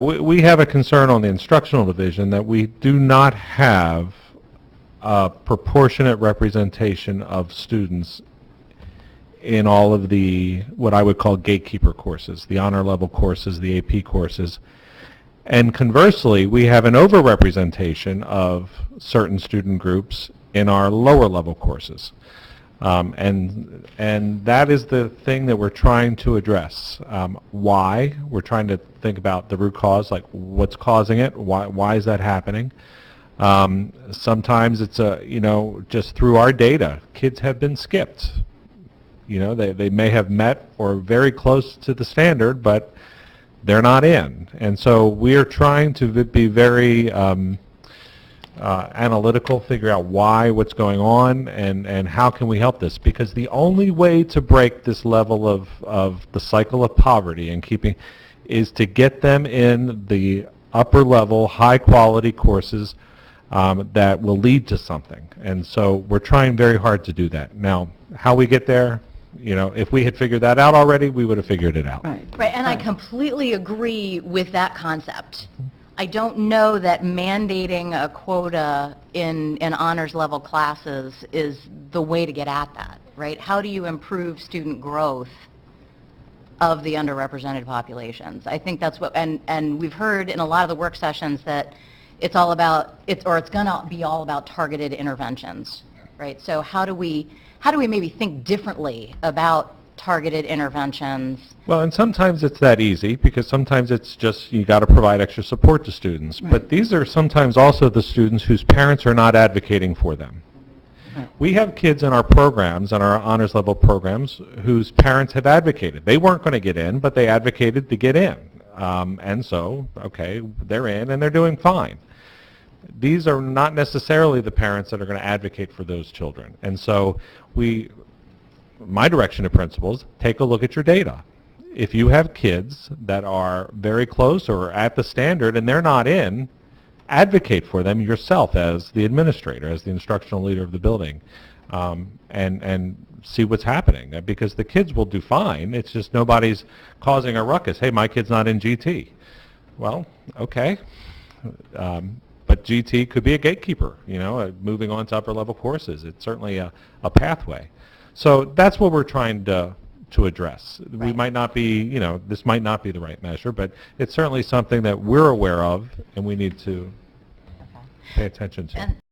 We have a concern on the instructional division that we do not have a proportionate representation of students in all of the, what I would call gatekeeper courses, the honor level courses, the AP courses. And conversely, we have an overrepresentation of certain student groups in our lower level courses. And that is the thing that we're trying to address. Why? We're trying to think about the root cause, like what's causing it, why is that happening? Sometimes it's just through our data, kids have been skipped. They may have met or very close to the standard, but they're not in. And so we're trying to be very analytical, figure out why, what's going on, and how can we help this. Because the only way to break this level of the cycle of poverty and keeping is to get them in the upper level, high quality courses that will lead to something. And so we're trying very hard to do that. Now, how we get there, if we had figured that out already, we would have figured it out. Right, and I completely agree with that concept. I don't know that mandating a quota in honors level classes is the way to get at that, right? How do you improve student growth of the underrepresented populations? I think that's what, and we've heard in a lot of the work sessions that it's all about, it's going to be all about targeted interventions, right? So how do we maybe think differently about targeted interventions? Well, and sometimes it's that easy, because sometimes it's just you got to provide extra support to students. Right. But these are sometimes also the students whose parents are not advocating for them. Right. We have kids in our programs, in our honors level programs, whose parents have advocated. They weren't going to get in, but they advocated to get in. And so, okay, they're in and they're doing fine. These are not necessarily the parents that are going to advocate for those children. And so my direction to principals, take a look at your data. If you have kids that are very close or at the standard and they're not in, advocate for them yourself as the administrator, as the instructional leader of the building, and see what's happening. Because the kids will do fine. It's just nobody's causing a ruckus. Hey, my kid's not in GT. Well, okay. But GT could be a gatekeeper, moving on to upper level courses. It's certainly a pathway. So that's what we're trying to address. Right. We might not be, this might not be the right measure, but it's certainly something that we're aware of and we need to pay attention to.